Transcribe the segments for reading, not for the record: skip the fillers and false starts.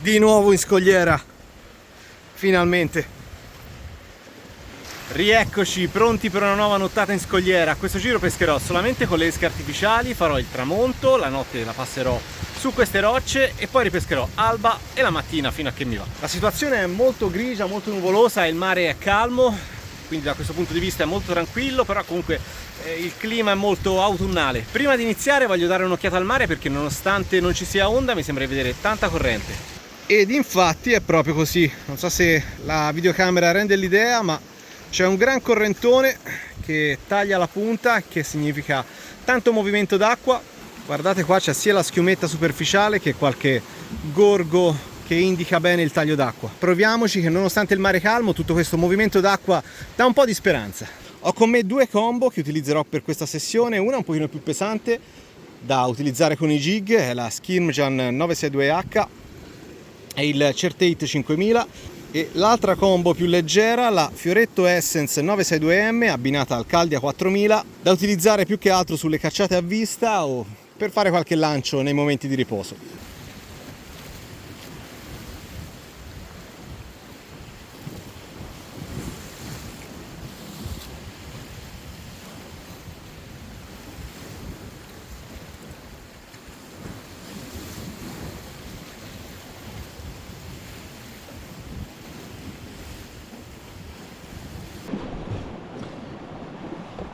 Di nuovo in scogliera, finalmente. Rieccoci, pronti per una nuova nottata in scogliera. A questo giro pescherò solamente con le esche artificiali, farò il tramonto, la notte la passerò su queste rocce e poi ripescherò alba e la mattina fino a che mi va. La situazione è molto grigia, molto nuvolosa e il mare è calmo, quindi da questo punto di vista è molto tranquillo, però comunque il clima è molto autunnale. Prima di iniziare voglio dare un'occhiata al mare perché nonostante non ci sia onda mi sembra di vedere tanta corrente. Ed infatti è proprio così, non so se la videocamera rende l'idea, ma c'è un gran correntone che taglia la punta, che significa tanto movimento d'acqua. Guardate qua, c'è sia la schiumetta superficiale che qualche gorgo che indica bene il taglio d'acqua. Proviamoci che nonostante il mare calmo, tutto questo movimento d'acqua dà un po' di speranza. Ho con me due combo che utilizzerò per questa sessione, una un pochino più pesante da utilizzare con i jig, è la Skirmjan 962H e il Certate 5000, e l'altra combo più leggera, la Fioretto Essence 962M abbinata al Caldia 4000, da utilizzare più che altro sulle cacciate a vista o per fare qualche lancio nei momenti di riposo.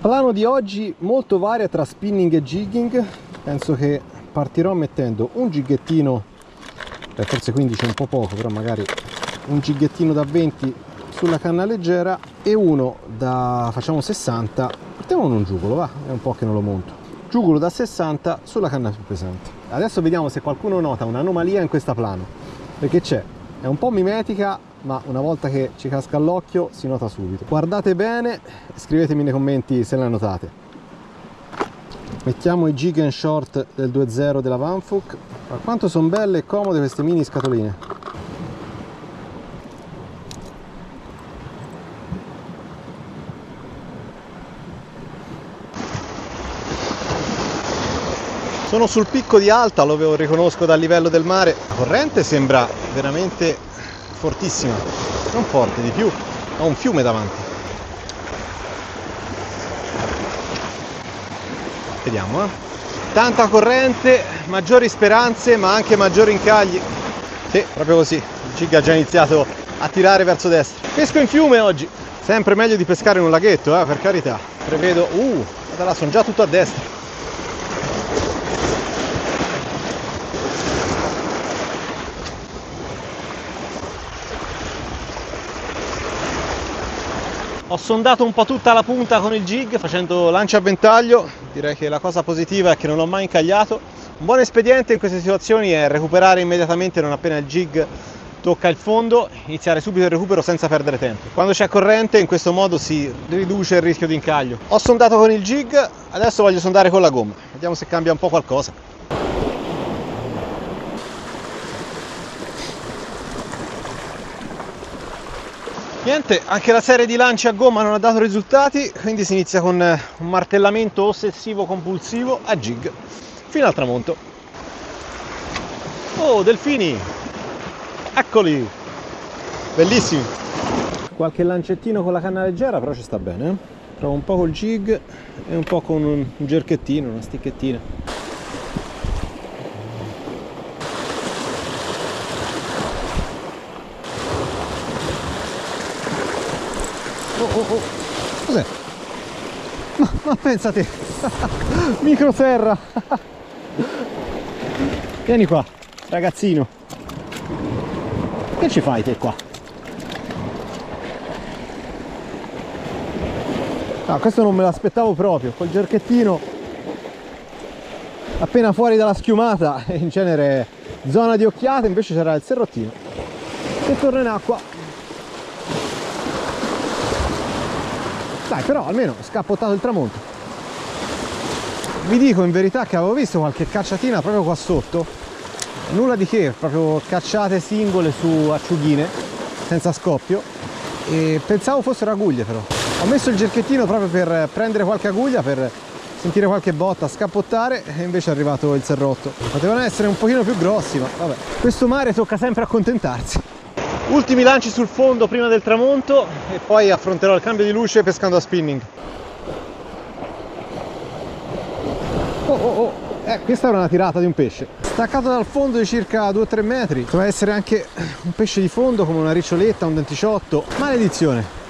Plano di oggi molto varia tra spinning e jigging. Penso che partirò mettendo un jiggettino, forse 15 è un po' poco, però magari un jiggettino da 20 sulla canna leggera e uno da, facciamo 60, partiamo con un giugolo, va, è un po' che non lo monto, giugolo da 60 sulla canna più pesante. Adesso vediamo se qualcuno nota un'anomalia in questa plano, perché c'è, è un po' mimetica, ma una volta che ci casca all'occhio si nota subito. Guardate bene e scrivetemi nei commenti se la notate. Mettiamo i jig and short del 2.0 della Vanfook. Ma quanto sono belle e comode queste mini scatoline. Sono sul picco di Alta, lo riconosco dal livello del mare. La corrente sembra veramente fortissima, non forte, di più, ho un fiume davanti. Vediamo, tanta corrente, maggiori speranze ma anche maggiori incagli. Sì, proprio così, il jig ha già iniziato a tirare verso destra. Pesco in fiume oggi, sempre meglio di pescare in un laghetto, per carità. Prevedo, guarda là, sono già tutto a destra. Ho sondato un po' tutta la punta con il jig facendo lancio a ventaglio, direi che la cosa positiva è che non l'ho mai incagliato. Un buon espediente in queste situazioni è recuperare immediatamente non appena il jig tocca il fondo, iniziare subito il recupero senza perdere tempo. Quando c'è corrente in questo modo si riduce il rischio di incaglio. Ho sondato con il jig, adesso voglio sondare con la gomma, vediamo se cambia un po' qualcosa. Niente, anche la serie di lanci a gomma non ha dato risultati, quindi si inizia con un martellamento ossessivo compulsivo a jig fino al tramonto. Oh, delfini! Eccoli! Bellissimi! Qualche lancettino con la canna leggera, però ci sta bene, eh? Provo un po' col jig e un po' con un jerchettino, una sticchettina. Oh. Cos'è? Ma pensate, microterra. Vieni qua, ragazzino. Che ci fai te qua? No, questo non me l'aspettavo proprio, col jerchettino appena fuori dalla schiumata, in genere zona di occhiata, invece c'era il serrottino che torna in acqua. Dai, però almeno scappottato il tramonto. Vi dico in verità che avevo visto qualche cacciatina proprio qua sotto, nulla di che, proprio cacciate singole su acciughine senza scoppio, e pensavo fossero aguglie. Però ho messo il jerchettino proprio per prendere qualche aguglia, per sentire qualche botta, scappottare, e invece è arrivato il serrotto. Potevano essere un pochino più grossi, ma vabbè. Questo mare tocca sempre accontentarsi. Ultimi lanci sul fondo prima del tramonto e poi affronterò il cambio di luce pescando a spinning. Questa era una tirata di un pesce. Staccato dal fondo di circa 2-3 metri. Doveva essere anche un pesce di fondo come una riccioletta, un denticciotto. Maledizione.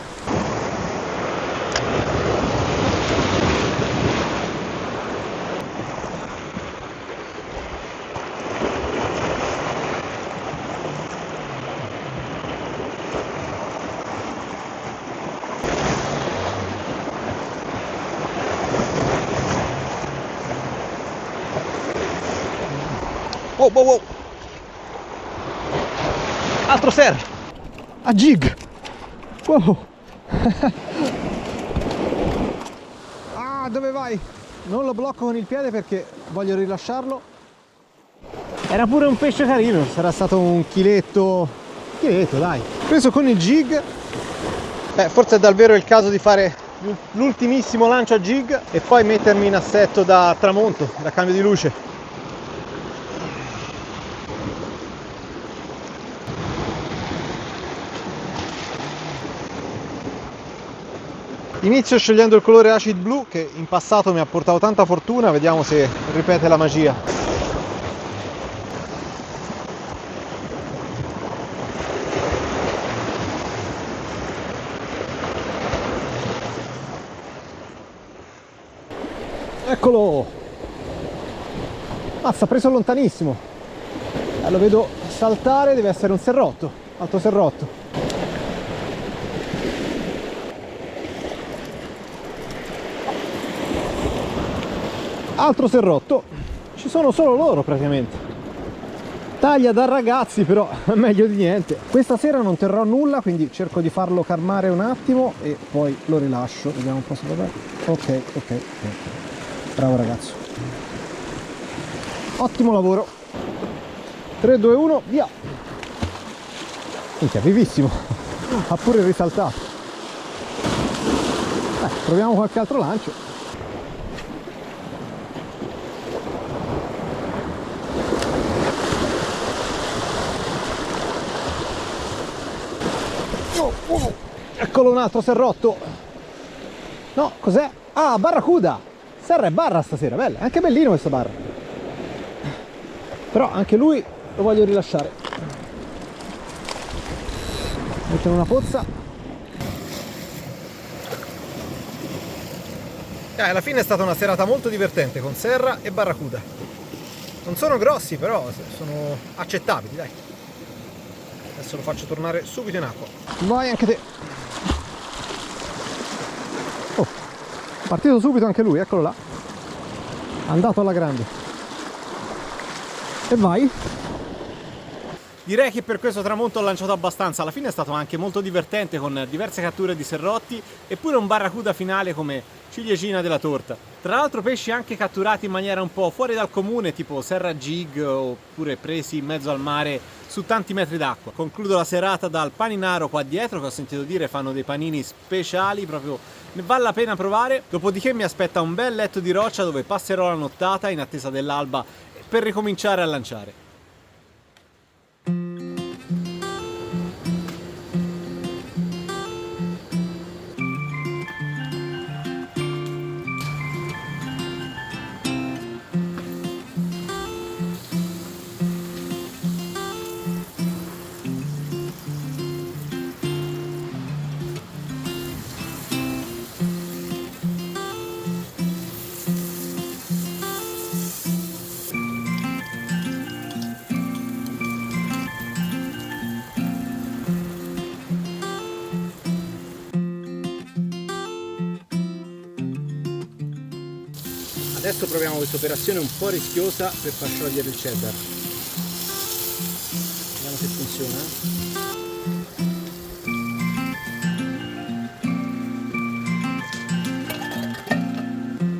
Wow. Altro serra a jig. Wow. Dove vai? Non lo blocco con il piede perché voglio rilasciarlo. Era pure un pesce carino, sarà stato un chiletto, dai. Preso con il jig. Forse è davvero il caso di fare l'ultimissimo lancio a jig e poi mettermi in assetto da tramonto, da cambio di luce. Inizio scegliendo il colore acid blu che in passato mi ha portato tanta fortuna, vediamo se ripete la magia. Eccolo! Mazza, preso lontanissimo. Lo vedo saltare, deve essere un serrotto, alto serrotto. Altro serrotto, ci sono solo loro praticamente. Taglia da ragazzi, però meglio di niente. Questa sera non terrò nulla, quindi cerco di farlo calmare un attimo e poi lo rilascio. Vediamo un po' se va bene. Ok. Bravo ragazzo. Ottimo lavoro. 3, 2, 1, via. Minchia, vivissimo. Ha pure risaltato. Proviamo qualche altro lancio. Eccolo un altro serrotto. No, cos'è? Barracuda. Serra e barra stasera, bella, è anche bellino questo barra. Però anche lui lo voglio rilasciare. Metto in una pozza. Alla fine è stata una serata molto divertente con serra e barracuda. Non sono grossi, però sono accettabili, dai. Adesso lo faccio tornare subito in acqua. Vai anche te. Partito subito anche lui, eccolo là. Andato alla grande. E vai. Direi che per questo tramonto ho lanciato abbastanza. Alla fine è stato anche molto divertente con diverse catture di serrotti e pure un barracuda finale come ciliegina della torta. Tra l'altro pesci anche catturati in maniera un po' fuori dal comune, tipo serra jig oppure presi in mezzo al mare su tanti metri d'acqua. Concludo la serata dal paninaro qua dietro, che ho sentito dire fanno dei panini speciali, proprio ne vale la pena provare. Dopodiché mi aspetta un bel letto di roccia dove passerò la nottata in attesa dell'alba per ricominciare a lanciare. Adesso proviamo questa operazione un po' rischiosa per far sciogliere il cheddar. Vediamo se funziona.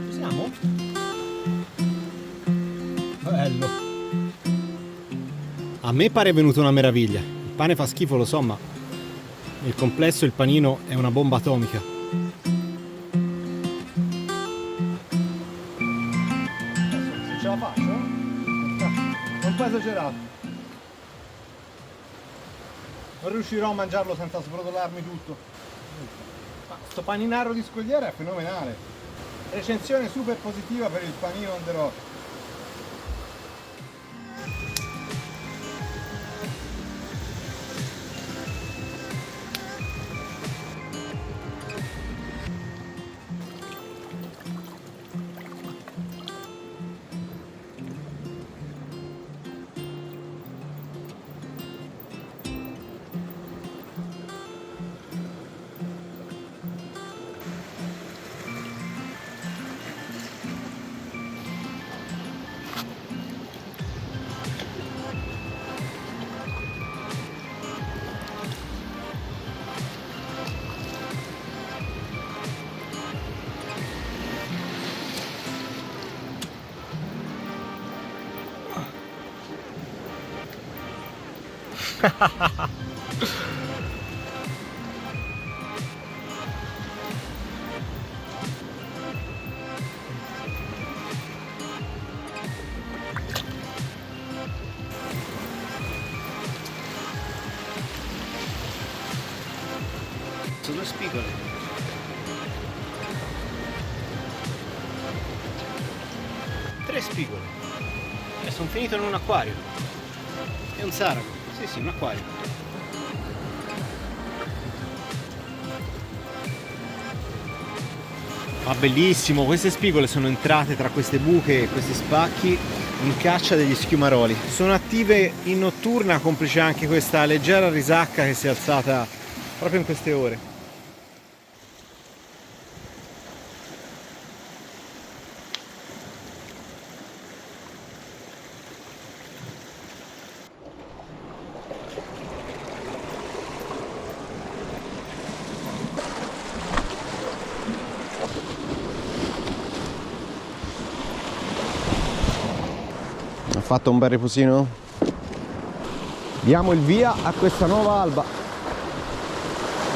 Ci siamo? Bello. A me pare venuta una meraviglia. Il pane fa schifo, lo so, ma nel complesso il panino è una bomba atomica. la faccio? Un po' esagerato. Non riuscirò a mangiarlo senza sbrodolarmi tutto. Ma sto paninaro di scogliera è fenomenale. Recensione super positiva per il panino on the rock. Sono 2 spigole. 3 spigole. E sono finito in un acquario. È un sarago. Sì, un acquario. Ma bellissimo, queste spigole sono entrate tra queste buche e questi spacchi in caccia degli schiumaroli. Sono attive in notturna, complice anche questa leggera risacca che si è alzata proprio in queste ore. Ha fatto un bel rifusino? Diamo il via a questa nuova alba.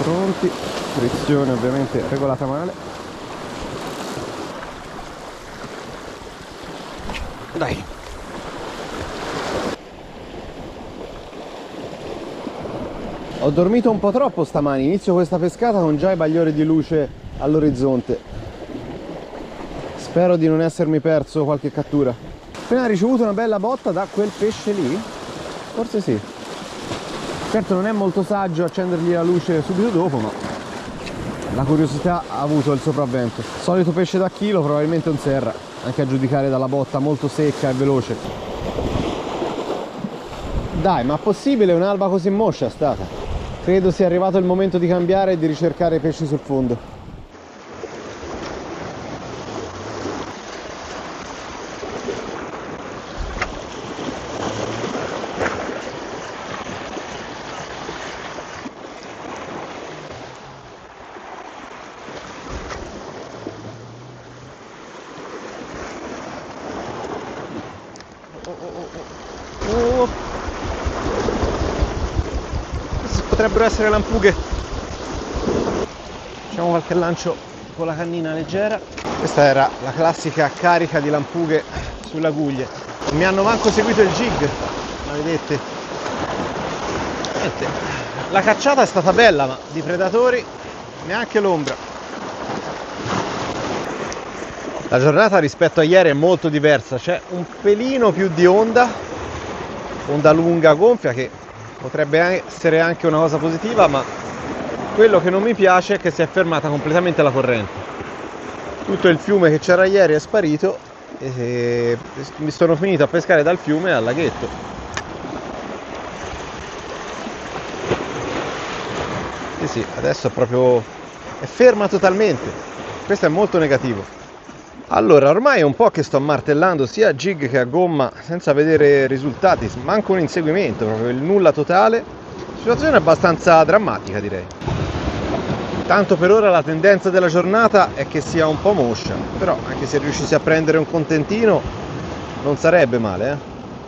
Pronti, frizione ovviamente regolata male. Dai. Ho dormito un po' troppo stamani, inizio questa pescata con già i bagliori di luce all'orizzonte. Spero di non essermi perso qualche cattura. Appena ricevuto una bella botta da quel pesce lì, forse sì. Certo non è molto saggio accendergli la luce subito dopo, ma la curiosità ha avuto il sopravvento. Solito pesce da chilo, probabilmente un serra, anche a giudicare dalla botta molto secca e veloce. Dai, ma possibile un'alba così moscia è stata? Credo sia arrivato il momento di cambiare e di ricercare pesci sul fondo. Potrebbero essere lampughe. Facciamo qualche lancio con la cannina leggera. Questa era la classica carica di lampughe sulla guglia. Non mi hanno manco seguito il jig, maledette. Niente. La cacciata è stata bella, ma di predatori neanche l'ombra. La giornata rispetto a ieri è molto diversa, c'è un pelino più di onda lunga gonfia, che potrebbe essere anche una cosa positiva, ma quello che non mi piace è che si è fermata completamente la corrente. Tutto il fiume che c'era ieri è sparito e mi sono finito a pescare dal fiume al laghetto. Sì, adesso è ferma totalmente. Questo è molto negativo. Allora, ormai è un po' che sto martellando sia a jig che a gomma senza vedere risultati, manco un inseguimento, proprio il nulla totale. Situazione abbastanza drammatica, direi. Tanto per ora la tendenza della giornata è che sia un po' moscia, però anche se riuscissi a prendere un contentino non sarebbe male,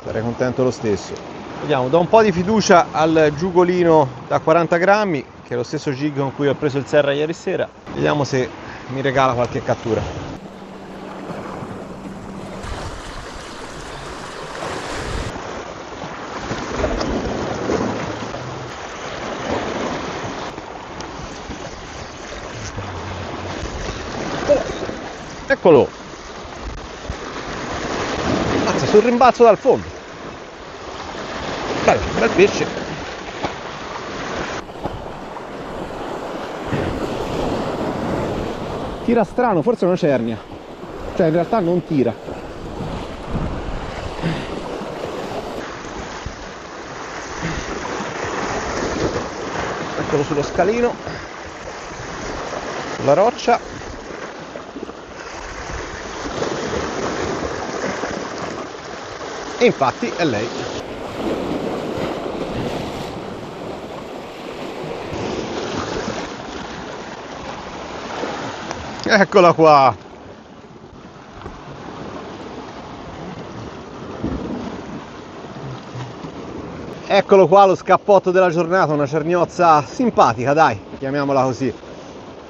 sarei contento lo stesso. Vediamo, do un po' di fiducia al giugolino da 40 grammi, che è lo stesso jig con cui ho preso il serra ieri sera. Vediamo se mi regala qualche cattura. Eccolo! Mazza, sul rimbalzo dal fondo. Bello, bel pesce. Tira strano, forse è una cernia. Cioè in realtà non tira. Eccolo sullo scalino, sulla roccia. E infatti è lei. Eccola qua. Eccolo qua lo scappotto della giornata, una cerniozza simpatica, dai, chiamiamola così.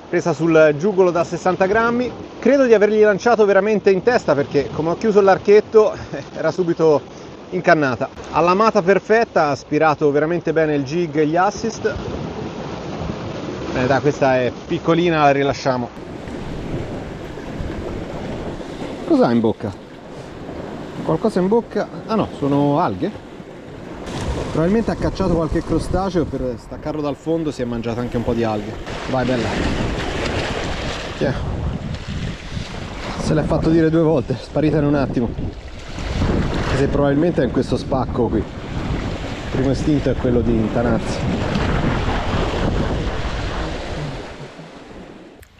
Presa sul giugolo da 60 grammi. Credo di avergli lanciato veramente in testa perché come ho chiuso l'archetto era subito incannata. Allamata perfetta, ha aspirato veramente bene il jig e gli assist. Bene, dai, questa è piccolina, la rilasciamo. Cos'ha in bocca? Qualcosa in bocca? Ah no, sono alghe. Probabilmente ha cacciato qualche crostaceo, per staccarlo dal fondo si è mangiato anche un po' di alghe. Vai bella. Yeah. Se l'è fatto dire 2 volte, sparita in un attimo. Se probabilmente è in questo spacco qui. Il primo istinto è quello di intanarsi.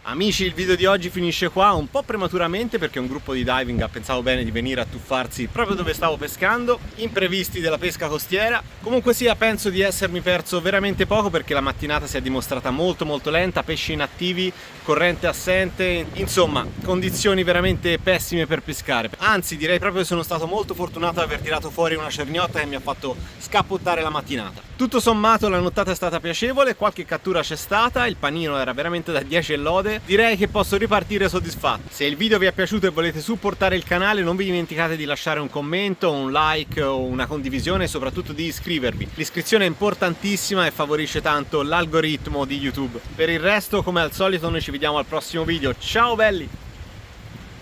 Amici, il video di oggi finisce qua un po' prematuramente perché un gruppo di diving ha pensato bene di venire a tuffarsi proprio dove stavo pescando, imprevisti della pesca costiera. Comunque sia, penso di essermi perso veramente poco perché la mattinata si è dimostrata molto lenta, pesci inattivi, corrente assente, insomma condizioni veramente pessime per pescare. Anzi, direi proprio che sono stato molto fortunato ad aver tirato fuori una cerniotta che mi ha fatto scappottare la mattinata. Tutto sommato la nottata è stata piacevole, qualche cattura c'è stata, il panino era veramente da 10 e lode. Direi che posso ripartire soddisfatto. Se il video vi è piaciuto e volete supportare il canale, non vi dimenticate di lasciare un commento, un like o una condivisione e soprattutto di iscrivervi. L'iscrizione è importantissima e favorisce tanto l'algoritmo di YouTube. Per il resto, come al solito, noi ci vediamo al prossimo video. Ciao belli!